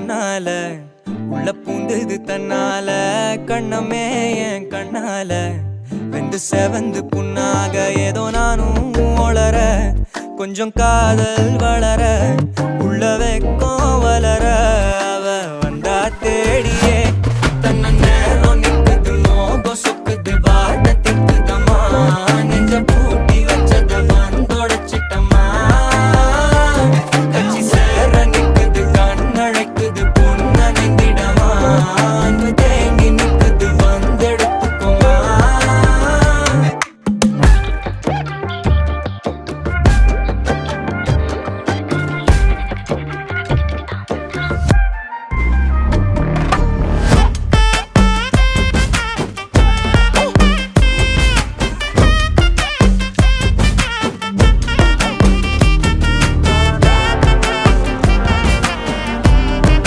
முன்னால உள்ள பூந்தது தன்னால கண்ணமே என் கண்ணால வெந்து செவந்து புண்ணாக ஏதோ நானும் ஒளர கொஞ்சம் காதல் வளர உள்ள வெக்கம் வளர